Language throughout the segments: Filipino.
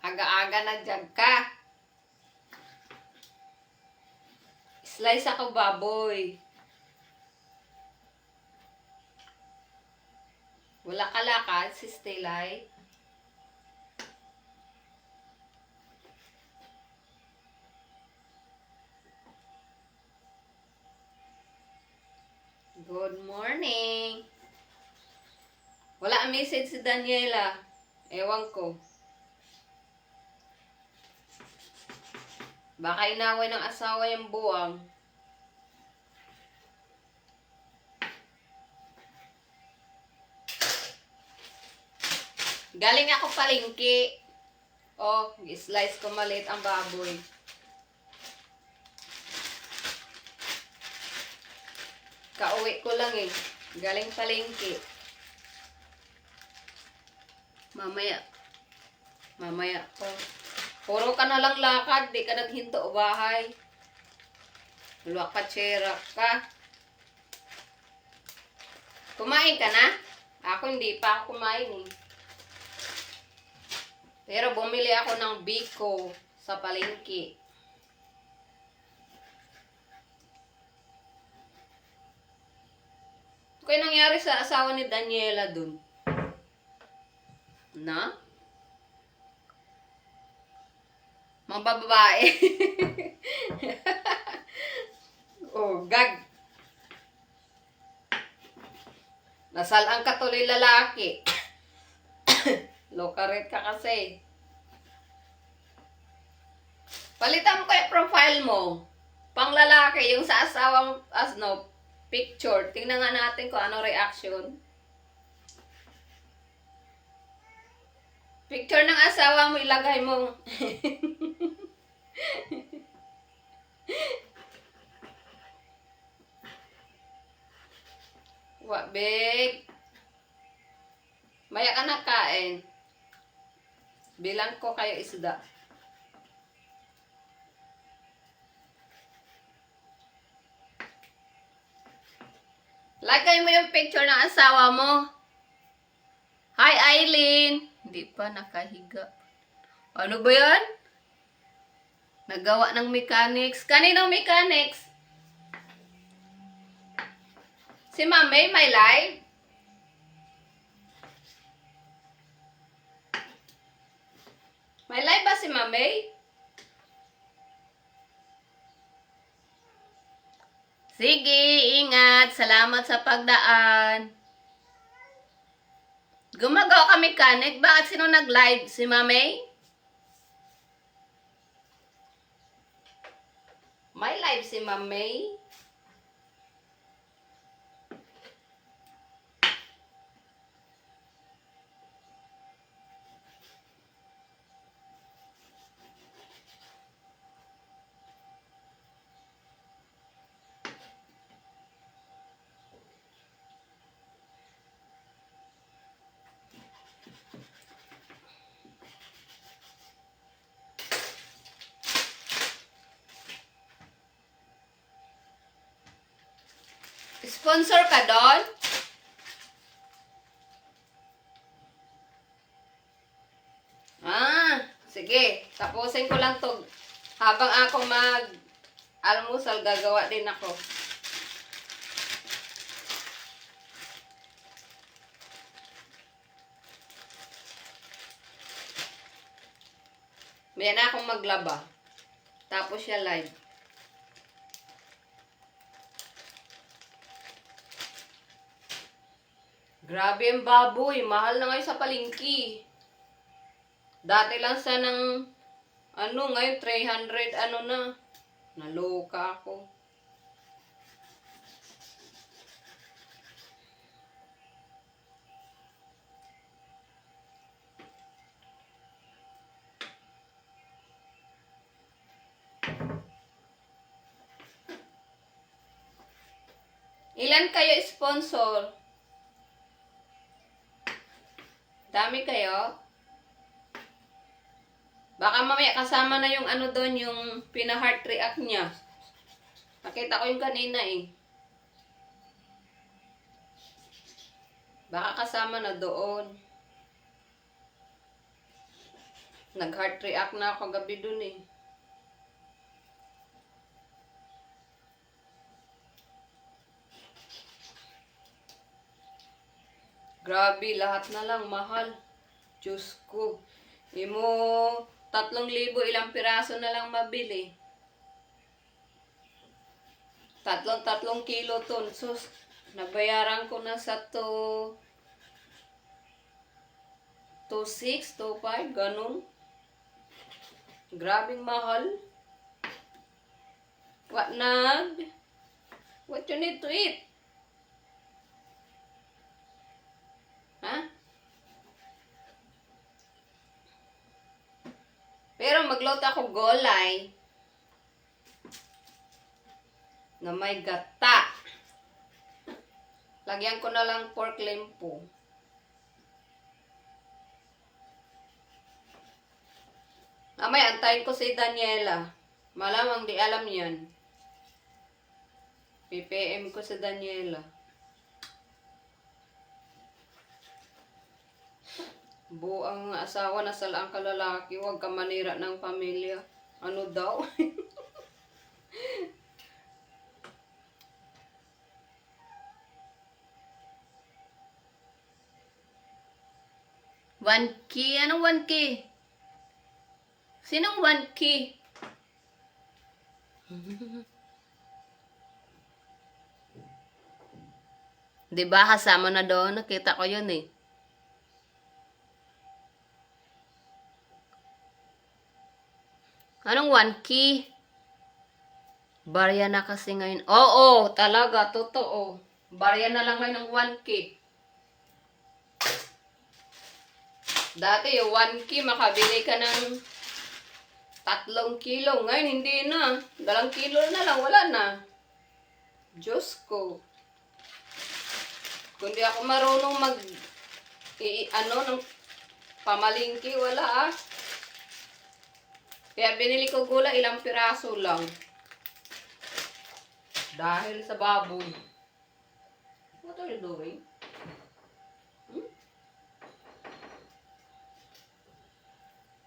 Aga-aga na dyan ka. Slice ako baboy. Wala ka lakad, si Stelay. Good morning. Wala ang message si Daniela. Ewan ko. Baka inaway ng asawa yung buwang. Galing ako palengke. Oh, slice ko maliit ang baboy. Kauwi ko lang eh. Galing palengke. Mamaya ko. Puro ka na lang lakad, di ka naghinto o bahay. Luwak ka, tsera ka. Kumain ka na? Ako hindi pa ako kumain eh. Pero bumili ako ng biko sa palengke. Ano kaya nangyari sa asawa ni Daniela dun? Na? Mga babae. Oh, gag. Nasalang ka tuloy lalaki. Lokaret ka kasi. Palitan mo kaya profile mo. Pang lalaki, yung sa asawang picture. Tingnan nga natin kung ano reaction. Picture ng asawa mo, ilagay mo. What, big? Maya ka na kain. Bilang ko kayo isda. Lagay mo yung picture ng asawa mo. Hi, Eileen. Hindi pa nakahiga. Ano ba yan? Nagawa ng mechanics. Kaninong mechanics? Si Mami, may live? May live ba si Mami? Sige, ingat. Salamat sa pagdaan. Gumagawa ka mechanic. Bakit sino nag-live? Si Mami? May live si Mami? Sponsor ka doon? Sige. Tapusin ko lang to. Habang ako mag-almusal, gagawa din ako. May na akong maglaba. Tapos siya live. Grabe ang baboy. Mahal na ngayon sa palengke. Dati lang sa ngayon 300 na. Naloka ako. Ilan kayo sponsor? Dami kayo? Baka mamaya kasama na yung doon, yung pina-heart react niya. Nakita ko yung kanina eh. Baka kasama na doon. Nag-heart react na ako gabi dun eh. Grabe, lahat na lang mahal. Diyos ko. Imo, 3,000 ilang piraso na lang mabili. 3 kilo ton. So, nabayaran ko na sa 2,600, 2,500, ganun. Grabing mahal. What you need to eat? Ha? Pero magluto ako gulay na may gata. Lagyan ko na lang pork limpo. Amay, antayin ko si Daniela. Malamang di alam yan. PPM ko si Daniela. Buang asawa na salang kalalaki, huwag ka manira ng pamilya. Ano daw? One key? Anong 1K? Sinong 1K? Diba kasama na doon? Nakita ko yun eh. Anong 1K? Barya na kasi ngayon. Oo, talaga, totoo. Barya na lang ngayon ng 1K. Dati yung 1K, makabili ka ng 3 kilo. Ngayon, hindi na. 2 kilo na lang, wala na. Diyos ko. Kung di ako marunong ng pamalingki, wala ah. Kaya binili ko gulay, ilang piraso lang. Dahil sa baboy. What are you doing?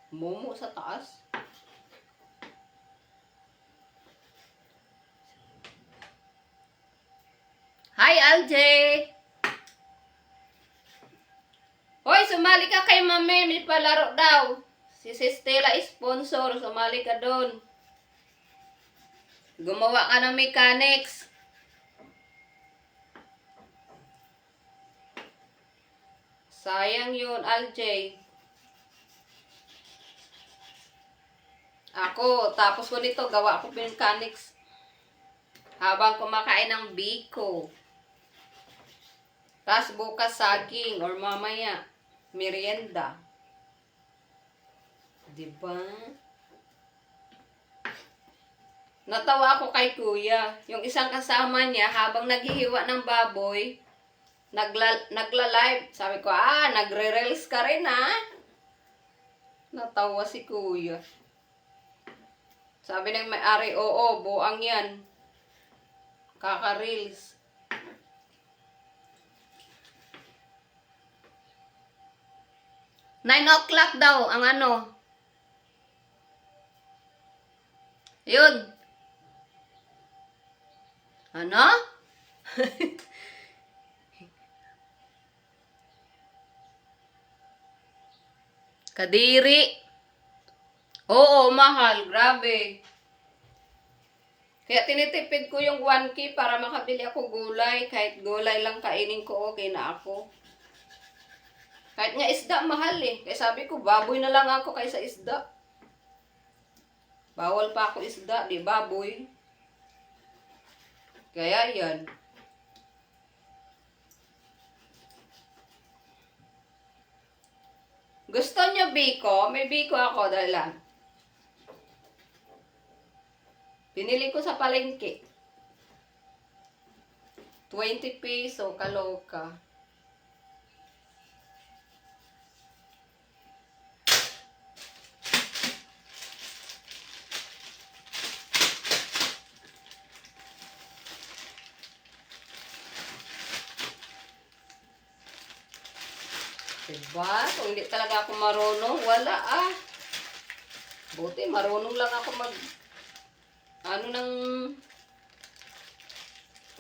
Momo sa taas. Hi, LJ! Hoy, sumali ka kay Mami. May palaro daw. Si Stella sponsor. Sumali ka doon. Gumawa ka ng mechanics. Sayang yun, LJ. Ako, tapos ko nito, gawa ko mechanics. Habang kumakain ng biko. Tapos bukas saging or mamaya merienda. Diba? Natawa ako kay kuya. Yung isang kasama niya, habang naghihiwa ng baboy, nagla-live. Sabi ko, nagre-reels ka rin Natawa si kuya. Sabi ng may-ari, oo, buang yan. Kaka-reels. Nine o'clock daw ang ano. Yun. Ano? Kadiri. Oo, mahal. Grabe. Kaya tinitipid ko yung 1K para makabili ako gulay. Kahit gulay lang kainin ko, okay na ako. Kahit nga isda, mahal eh. Kaya sabi ko, baboy na lang ako kaysa isda. Bawal pa ako isda, di baboy. Kaya yan. Gusto nyo biko? May biko ako, dala. Pinili ko sa palengke. 20 peso, kaloka. Diba? Kung hindi talaga ako marunong, wala Buti, marunong lang ako mag, ano ng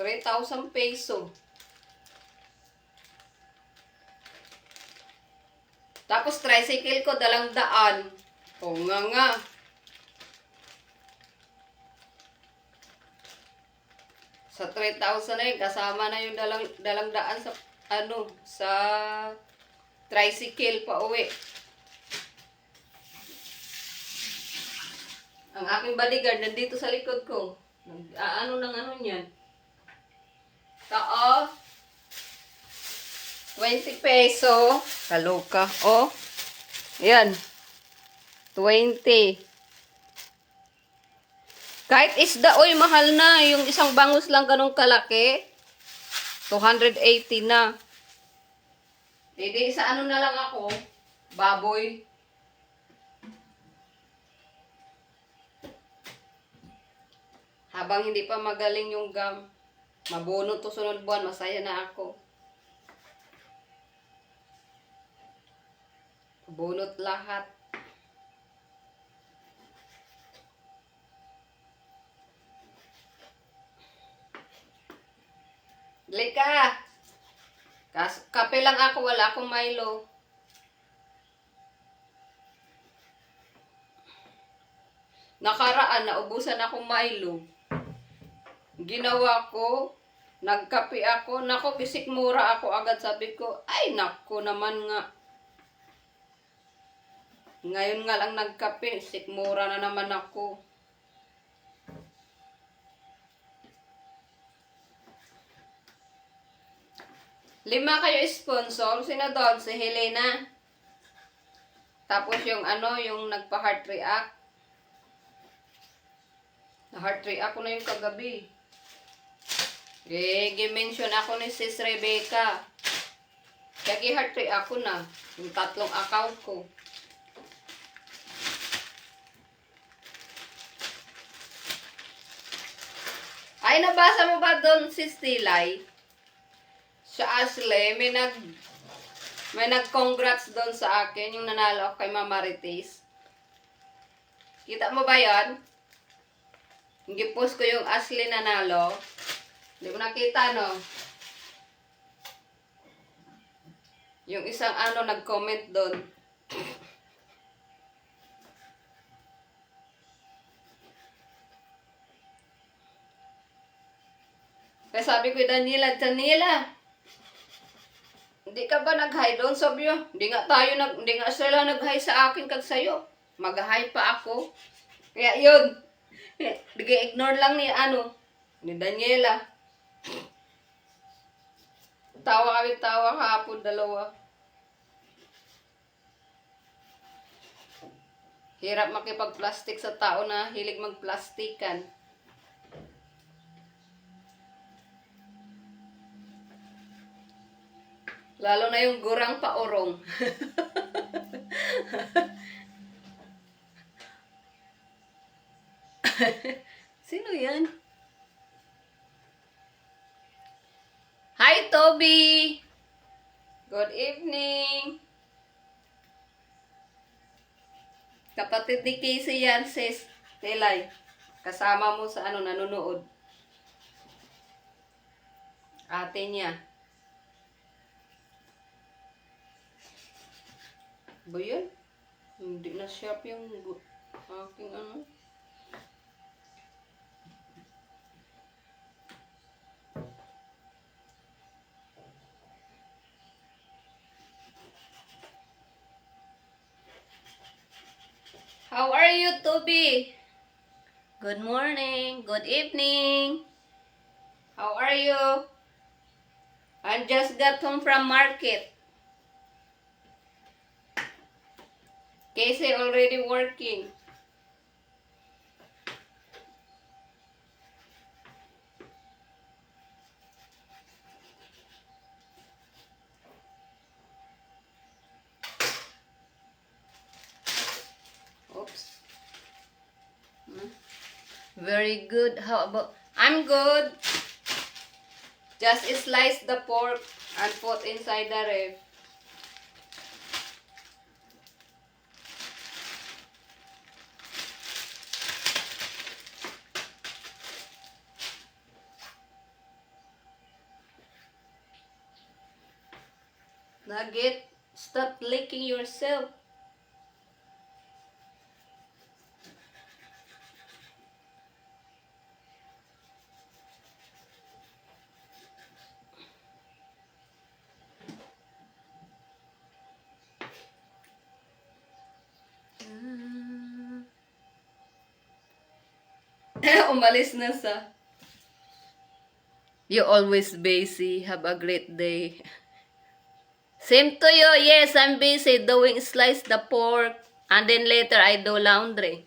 3,000 peso. Tapos tricycle ko, 200. O nga. Sa 3,000 na yun, kasama na yung 200 sa, sa tricycle pa uwi. Ang aking bodyguard nandito sa likod ko. Ano niyan? Tao. 20 peso. Kaloka. Oh. Yan. 20. Kahit isda, oy, mahal na. Yung isang bangus lang ganun kalaki. 280 na. Hindi, sa ano na lang ako. Baboy. Habang hindi pa magaling yung gam, mabunot to sunod buwan, masaya na ako. Bunot lahat. Dali ka! Kape lang ako, wala akong Milo. Nakaraan, naubusan akong Milo. Ginawa ko, nagkape ako. Nako, bisik mura ako agad. Sabi ko, ay nako naman nga. Ngayon nga lang nagkape, sikmura na naman ako. Lima kayo sponsor. Sino doon? Si Helena. Tapos yung yung nagpa-heart react. Na-heart react ko na yung kagabi. Gi-mention ako ni Sis Rebecca. Kaya gi-heart react ko na. Yung 3 account ko. Ay, nabasa mo ba doon, Sis Tilay? Sa Ashley, may nag-congrats doon sa akin, yung nanalo ako kay Mama Marites. Kita mo ba yan? Gipost ko yung Ashley nanalo. Hindi mo nakita, no? Yung isang nag-comment doon. Kaya sabi ko, Daniela, hindi ka ba nag-hi doon? Sabi yun, hindi nga sila nag-hi sa akin kag sa'yo. Mag-hi pa ako. Kaya yun, ignore lang ni Daniela. Tawa kahapon, 2. Hirap makipag-plastic sa tao na hilig mag-plastikan. Lalo na yung gurang paorong. Sino yan? Hi, Toby! Good evening! Kapatid ni Casey yan, sis. Telay. Kasama mo sa nanonood. Ate niya. Ba yun? Hindi na sharp yung aking How are you, Toby? Good morning. Good evening. How are you? I just got home from market. Casey already working. Oops. Very good. How about... I'm good. Just slice the pork and put inside the ref. Nugget, stop licking yourself. Umalis na sa. You always busy. Have a great day. Same to you. Yes, I'm busy doing slice the pork. And then later I do laundry.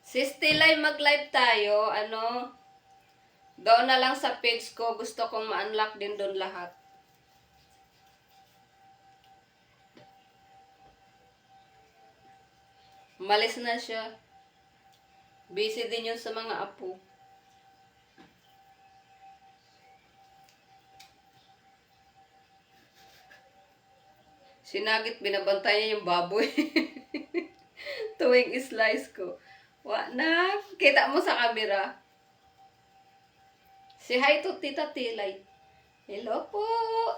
Si Stilay, mag-live tayo. Ano? Doon na lang sa page ko. Gusto kong ma-unlock din doon lahat. Umalis na siya. Busy din yun sa mga apo. Sinagit, binabantay niya yung baboy. Tuwing slice ko. Na, kita mo sa camera. Say hi to Tita Tilay. Hello po,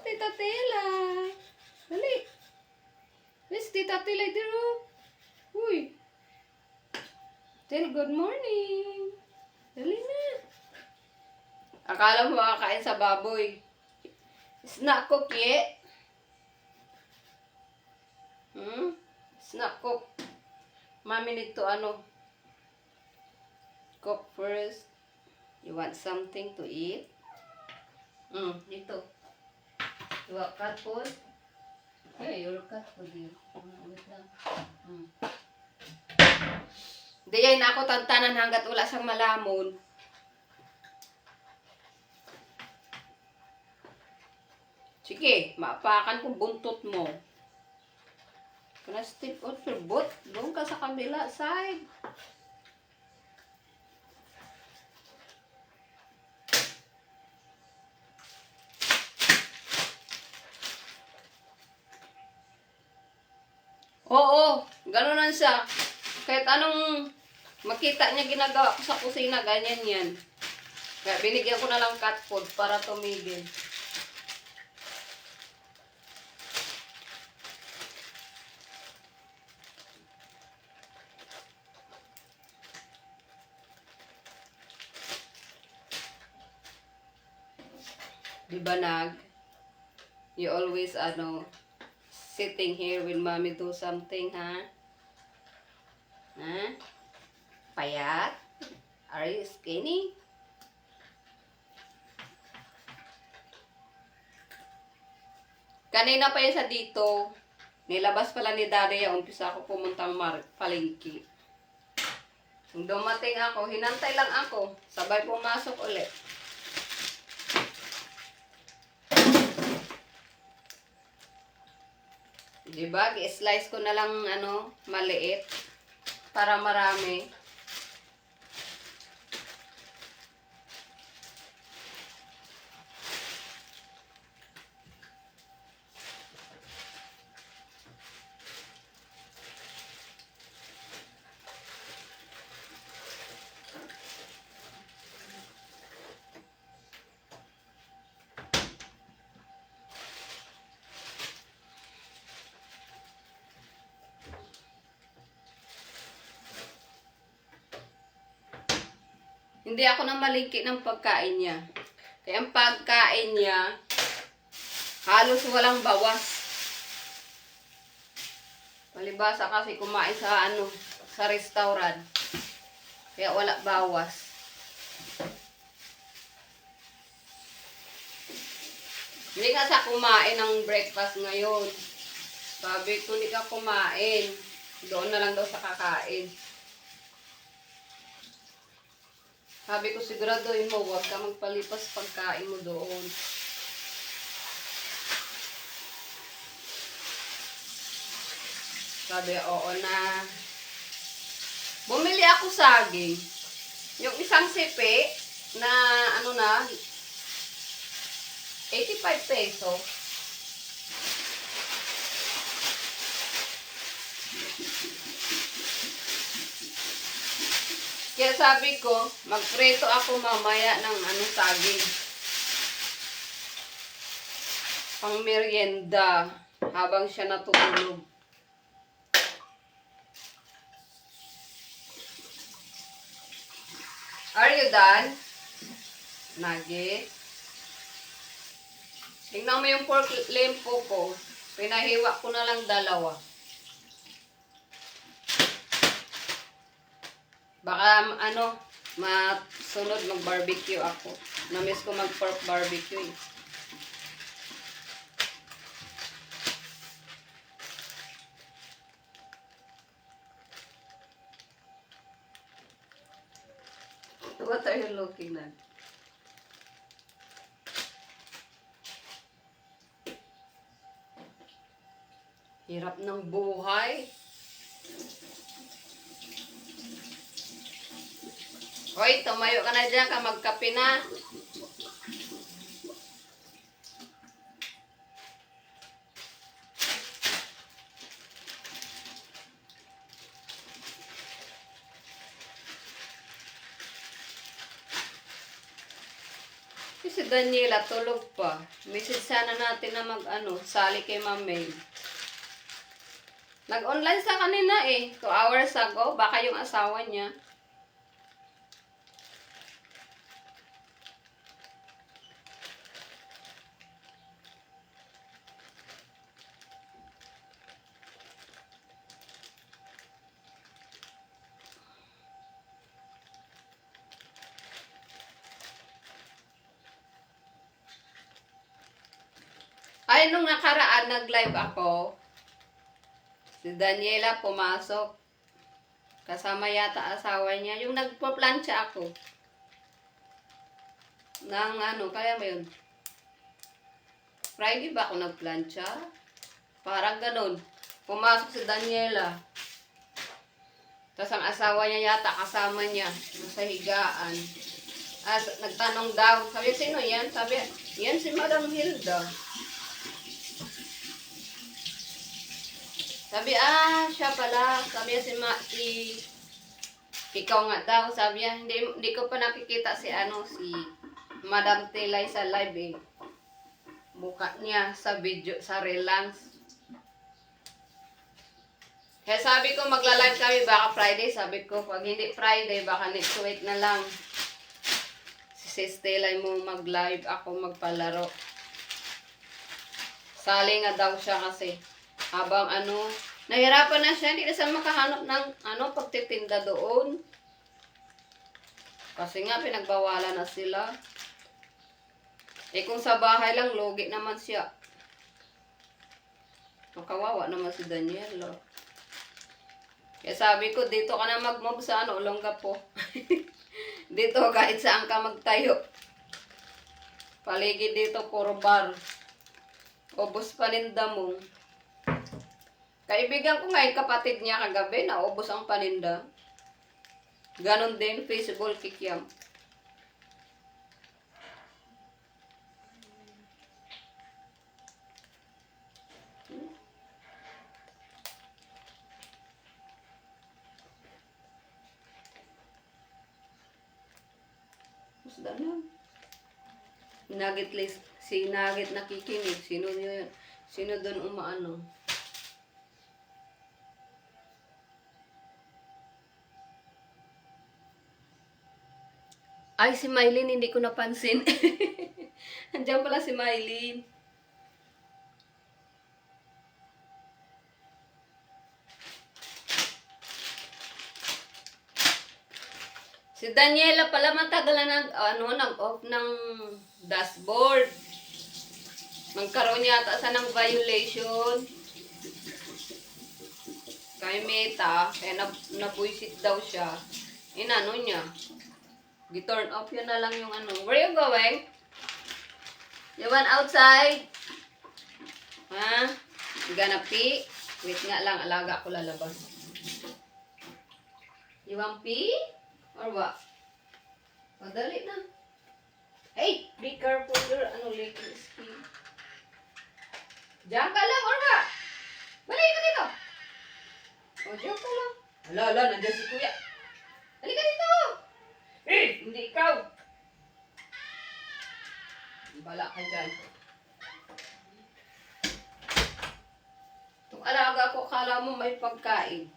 Tita Tilay. Dali. Miss Tita Tilay dito. Uy. Tell good morning. Dali na. Akala mo makakain sa baboy. Snack cook, ye. Snack cook. Mami need to cook first. You want something to eat? Dito. You want cat food? Hey, your cat food here. Wait lang. Diyan na ako tantanan hanggat wala siyang malamon. Sige, maapakan kong buntot mo. Kana step out your butt. Doon ka sa kabila side. Oo, gano'n siya. Kahit anong makita niya ginagawa ko sa kusina, ganyan yan. Kaya binigyan ko na lang cat food para tumigil. Diba, Nag? You always, sitting here when mommy do something, ha? Ha? Payat? Are you skinny? Kanina pa yun sa dito. Nilabas pala ni Daria. Umpisa ako pumuntang palengke. Nung dumating ako, hinantay lang ako. Sabay pumasok ulit. Diba? I-slice ko na lang, maliit. Para marami. Hindi ako nang malingki ng pagkain niya. Kaya ang pagkain niya, halos walang bawas. Palibasa kasi kumain sa restaurant. Kaya wala bawas. Hindi ka sa kumain ng breakfast ngayon. Sabi ko, hindi ka kumain. Doon na lang daw sa kakain. Sabi ko, siguraduhin mo, huwag ka magpalipas pagkain mo doon. Sabi, oo na. Bumili ako saging. Yung isang sipi na, ₱85. Kaya sabi ko, magpreto ako mamaya ng saging. Pang merienda habang siya natutulog. Are you done? Nugget. Tingnan mo yung pork limpo ko. Pinahiwa ko na lang 2. Baka masunod mag-barbecue ako. Namiss ko mag-pork barbecue eh. What are you looking at? Hirap ng buhay. Hoy, tumayo ka na dyan ka, magkape na. Si Daniela tulog pa. Message sana natin na sali kay Ma'am May. Nag-online sa kanina eh. 2 hours ago. Baka yung asawa niya. Ay, nung nakaraan, nag-live ako. Si Daniela pumasok. Kasama yata asawa niya. Yung nagpo-plancha ako. Nang kaya mo yun? Friday ba ako nagplancha? Parang ganun. Pumasok si Daniela. Tapos ang asawa niya yata kasama niya. Nasa higaan. Nagtanong daw. Sabi, sino yan? Sabi, yan si Madam Hilda. Sabi, siya pala. Sabi si ikaw nga daw. Sabi niya, hindi ko pa nakikita si Madam Telay sa live eh. Mukha niya sa video, sa relance. Kaya sabi ko, magla-live kami baka Friday. Sabi ko, pag hindi Friday, baka next week na lang. Si Sis Telay mo mag-live, ako magpalaro. Sali nga daw siya kasi. Habang nahirapan na siya, hindi na siya makahanap ng pagtitinda doon. Kasi nga, pinagbawalan na sila. Eh kung sa bahay lang, logi naman siya. Makawawa naman si Daniela. Kaya sabi ko, dito ka na mag-move sa Olongapo. Dito kahit saan ka magtayo. Paligid dito, puro bar. Ubos paninda mo. Kaibigan ko nga yung kapatid niya kagabi, naubos ang paninda. Ganon din, Facebook kikiam. Masda na. Si Nugget nakikinig. Sino yun? Sino doon umaano? Ay, si Mylene, hindi ko napansin. Andiyan pala si Mylene. Si Daniela pala matagal na nag-off ng dashboard. Magkaroon yata sa ng violation. Kay Meta, kaya nabuisit daw siya. Inano niya. Gi-turn off yun na lang yung Where you going? You want outside? Ha? You gonna pee? Wait nga lang, alaga ko lalabas. You want pee? Or what? Madali na. Hey, be careful your ano, leaking skin. Diyan ka lang, Orma. Balik ka dito. O, diyan ka lang. Ala, nandiyan si Kuya. Halika dito. Hindi ikaw. Bala ka dyan. Itong alaga ko, kala mo may pagkain.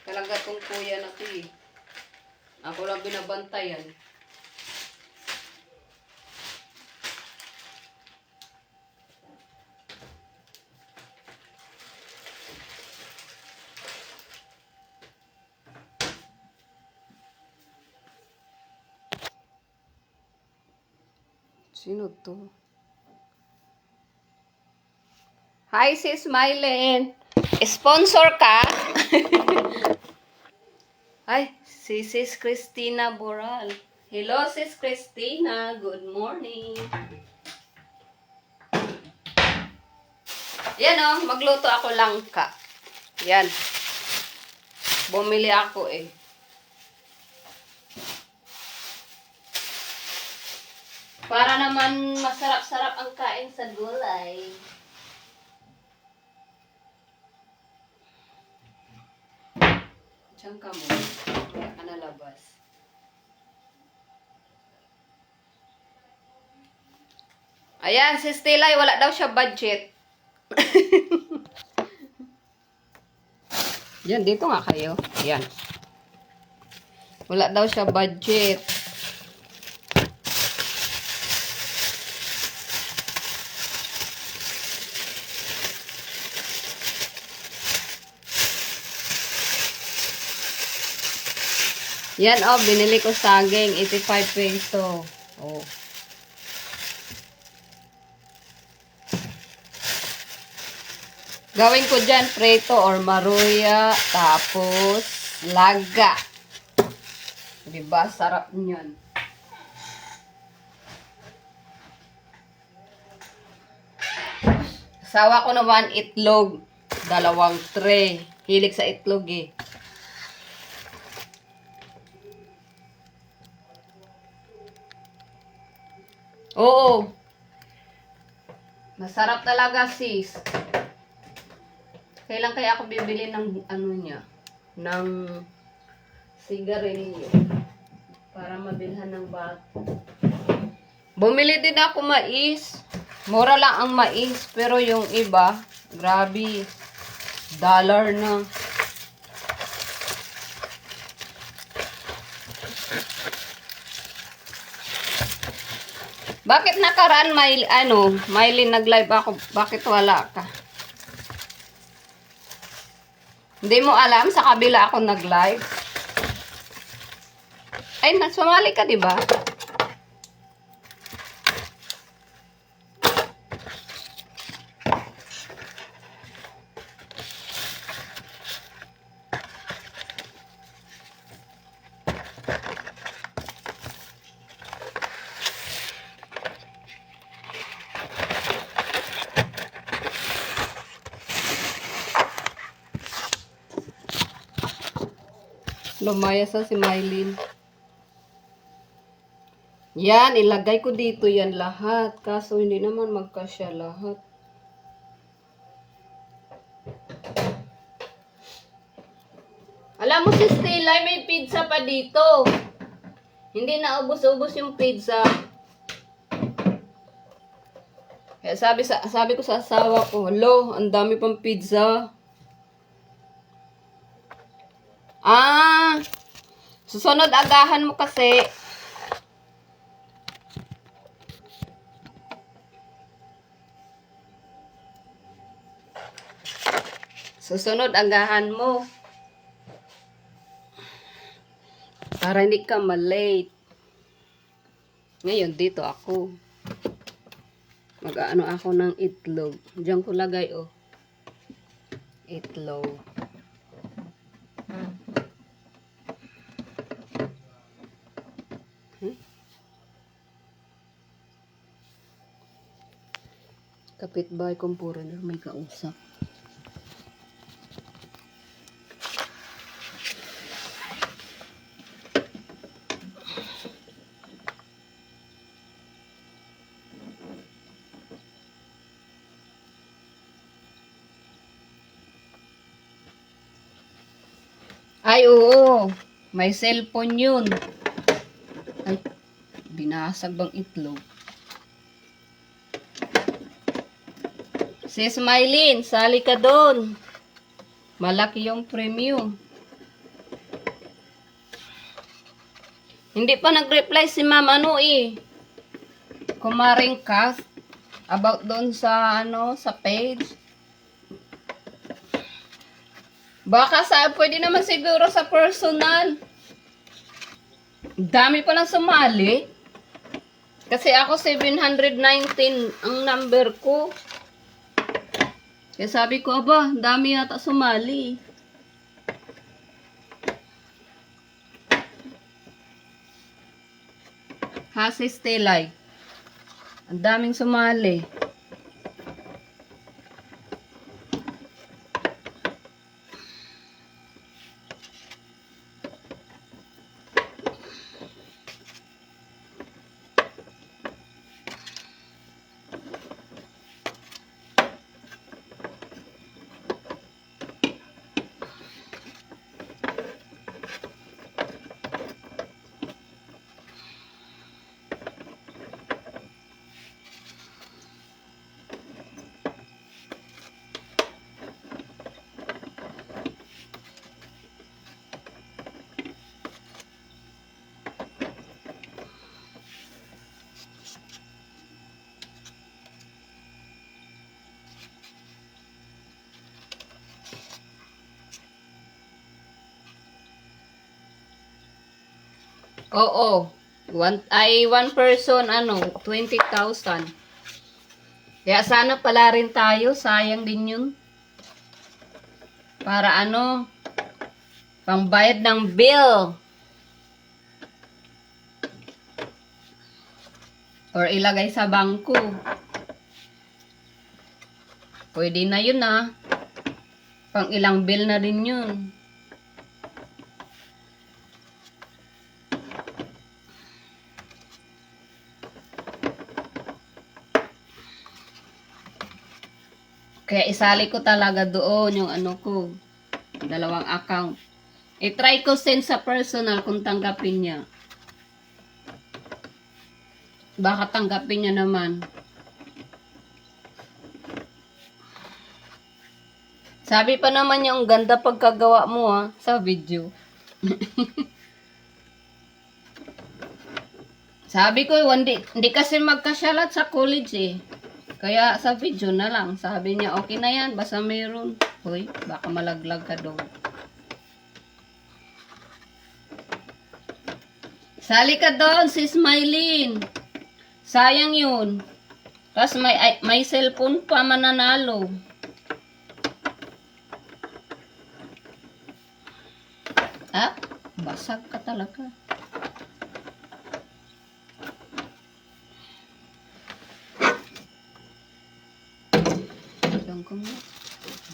Talaga tong kuya na to eh. Ako lang binabantayan. Sino to? Hi, sis Mylene. Sponsor ka? Ay, si sis Christina Boral. Hello, sis Christina. Good morning. Yan o, magluto ako langka. Yan. Bumili ako eh. Para naman masarap-sarap ang kain sa gulay. Diyan ka mo. Kaya ka nalabas. Ayan, si Stilay, wala daw siya budget. Yan, dito nga kayo. Yan. Wala daw siya budget. Yan, oh, binili ko saging, 85 peso. Oh. Gawin ko dyan, preto or maruya, tapos laga. Diba? Sarap niyan. Sawa ko naman itlog. 2 tray. Hilig sa itlog eh. Oo. Masarap talaga, sis. Kailan kaya ako bibili ng ano niya? Ng sigarilyo. Para mabilhan ng bata. Bumili din ako mais. Mura lang ang mais. Pero yung iba, grabe. $1 na. Bakit nakaraan Mylene nag-live ako? Bakit wala ka? Hindi mo alam sa kabila ako nag-live? Ay, sumali ka, 'di ba? Lumayas na si Mylene. Yan, ilagay ko dito yan lahat. Kaso hindi naman magkasya lahat. Alam mo si Stella, may pizza pa dito. Hindi na ubos-ubos yung pizza. Kaya sabi ko sa asawa ko, "Lo, ang dami pang pizza." Susunod agahan mo kasi. Susunod agahan mo. Para hindi ka malate. Ngayon, dito ako. Mag-ano ako ng itlog. Diyan ko lagay, oh. Itlog. Kapitbahay kong puro na may kausap. Ay, oo. May cellphone yun. Ay, binasag bang itlog? Si Smiley, sali ka doon. Malaki yung premium. Hindi pa nag-reply si Ma'am Kumaring Kath about doon sa sa page. Baka pwede naman siguro sa personal. Dami pa lang sumali. Kasi ako 719 ang number ko. Kaya sabi ko, aba, dami yata sumali. Hasi Stelay. Ang daming sumali. Oo. One person, 20,000. Kaya sana pala rin tayo. Sayang din yun. Para pangbayad ng bill. Or ilagay sa bangko. Pwede na yun Pang ilang bill na rin yun. Kaya isali ko talaga doon yung ko. 2 account. I-try ko send sa personal kung tanggapin niya. Baka tanggapin niya naman. Sabi pa naman niya, ang ganda pagkagawa mo sa video. Sabi ko, hindi kasi magkasyalat sa college Kaya sa video na lang. Sabi niya, okay na yan, basta mayroon. Hoy, baka malaglag ka doon. Sali ka doon, si Smiley. Sayang yun. Tapos may cellphone pa mananalo. Basag ka talaga.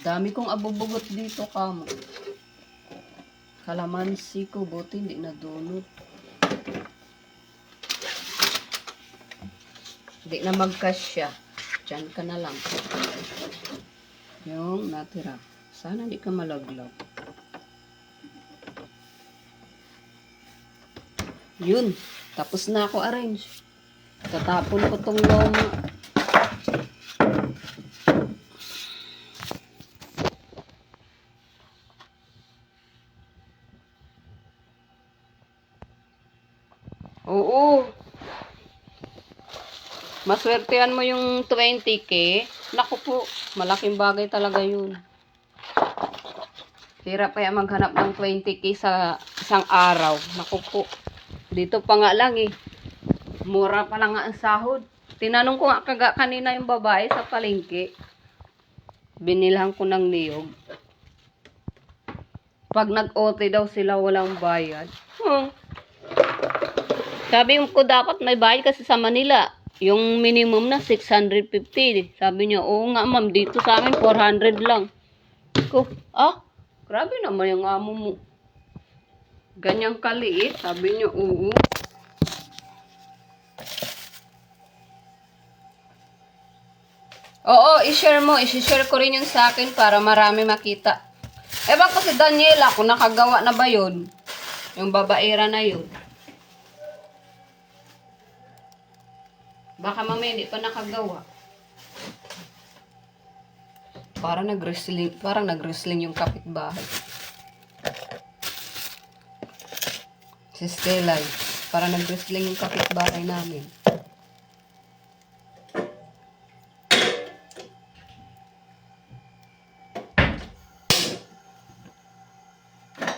Dami kong abubugot dito kamo. Kalamansi ko, buti hindi nadunod. Hindi na magkasya. Diyan ka na lang. Yung natira. Sana hindi ka malaglag. Yun. Tapos na ako arrange. Tatapon ko tong loma. Oo. Maswertehan mo yung 20K. Naku po, malaking bagay talaga yun. Hirap kaya maghanap ng 20K sa isang araw. Naku po. Dito pa nga lang Mura pa lang nga ang sahod. Tinanong ko nga kanina yung babae sa palengke. Binilhan ko ng niyog. Pag nag-OT daw sila walang bayad. Sabi ko dapat may bayad kasi sa Manila. Yung minimum na 650. Sabi niya, oo nga ma'am, dito sa amin 400 lang. Ko, grabe naman yung amo mo. Ganyang kaliit. Sabi niya, oo. Oo, i-share mo. I-share ko rin yung sa akin para marami makita. Ewan ko si Daniela kung nakagawa na ba yun. Yung babaera na yun. Baka mamaya hindi pa nakagawa. Parang nag-wrestling yung kapitbahay. Si Stella, parang nag-wrestling yung kapitbahay namin.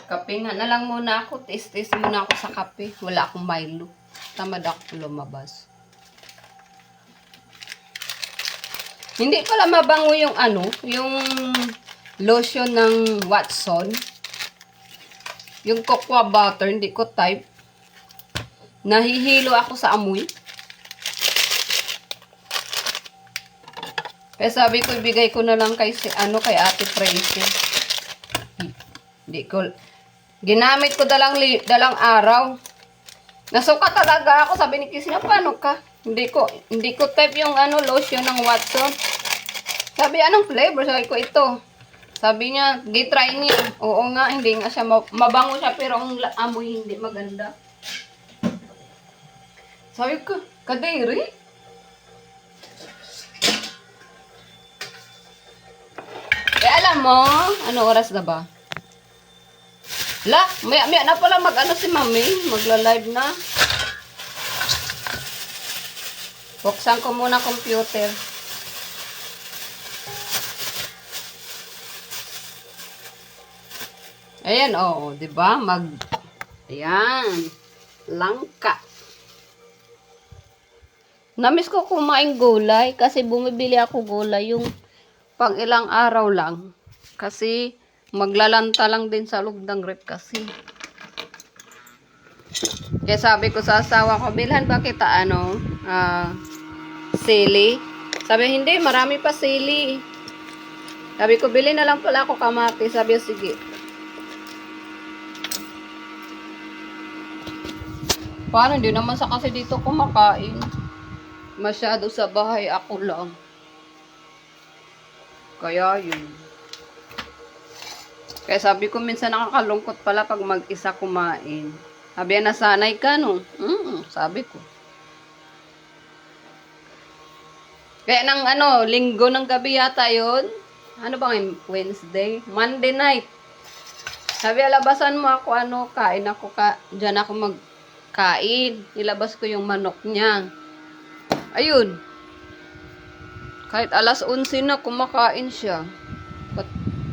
Kape nga na lang muna ako. Taste muna ako sa kape. Wala akong Milo. Tamad ako lumabas. Hindi pala mabango yung yung lotion ng Watson. Yung cocoa butter, hindi ko type. Nahihilo ako sa amoy. Kaya sabi ko, ibigay ko na lang kay Ate Tracy. Hindi ko, ginamit ko dalang araw. Nasuka talaga ako. Sabi ni Kisina, paano ka? Hindi ko type yung lotion ng Watson. Sabi, anong flavor? Sabi ko, ito. Sabi niya, try niya. Oo nga, hindi nga siya, mabango siya, pero ang amoy hindi maganda. Sabi ko, kadiri? Alam mo, ano oras na ba? Maya na pala si Mami, magla-live na. Buksan ko muna computer. Ayan, oh, 'di ba? Ayan. Langka. Namiss ko kumain gulay kasi bumibili ako gulay yung pang ilang araw lang. Kasi maglalanta lang din sa loob ng rep kasi. Kaya sabi ko sa asawa ko, bilhan ba kita sili? Sabi, hindi, marami pa sili. Sabi ko, bili na lang pala ako kamatis. Sabi, sige. Paano? Hindi naman sa kasi dito kumakain. Masyado sa bahay ako lang. Kaya yun. Kaya sabi ko, minsan nakakalungkot pala pag mag-isa kumain. Sabi, nasanay ka, no? Sabi ko. Kaya ng linggo ng gabi yata yun. Ano bang Wednesday? Monday night. Sabi, labasan mo ako, kain ako, dyan ako magkain. Ilabas ko yung manok niya. Ayun. Kahit alas 11 na, kumakain siya.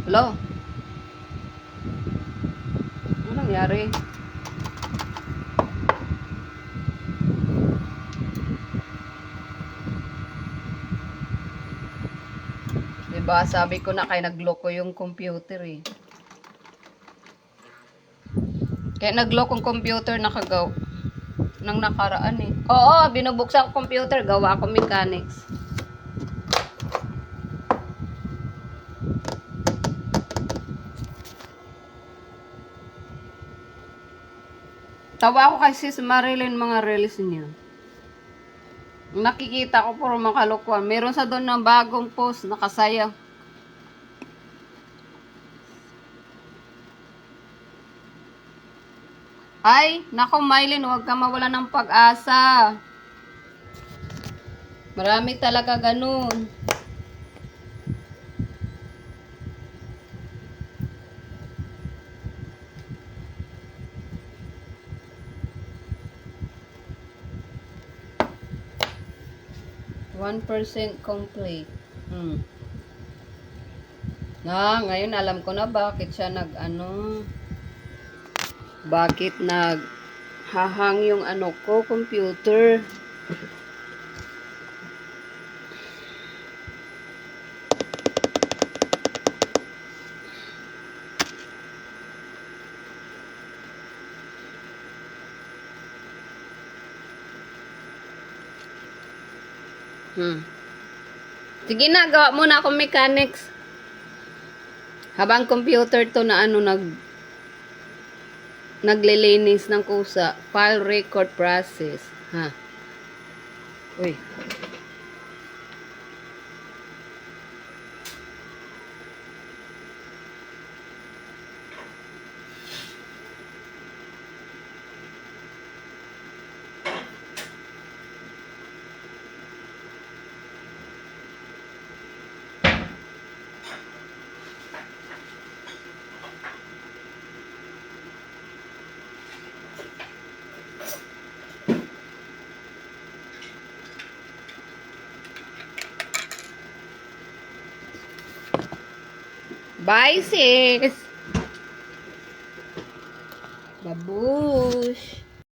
Hello? Ano nangyari? Diba, sabi ko na kaya nagloko yung computer eh. Kaya nagloko yung computer nakagaw nang nakaraan eh. Oo, binubuksan ko computer, gawa ko mechanics. Tawa ko kay Sis Marilyn mga reels niya. Nakikita ko puro makalukuan. Meron sa doon ng bagong post, nakasaya. Ay, nako Mylene, huwag ka mawala ng pag-asa. Marami talaga ganun. %1 complete. Ngayon alam ko na bakit siya bakit naghahang yung computer. Sige na, gawa muna akong mechanics. Habang computer to na naglilinis ng kusa. File record process. Uy. Bye, sis! Babush!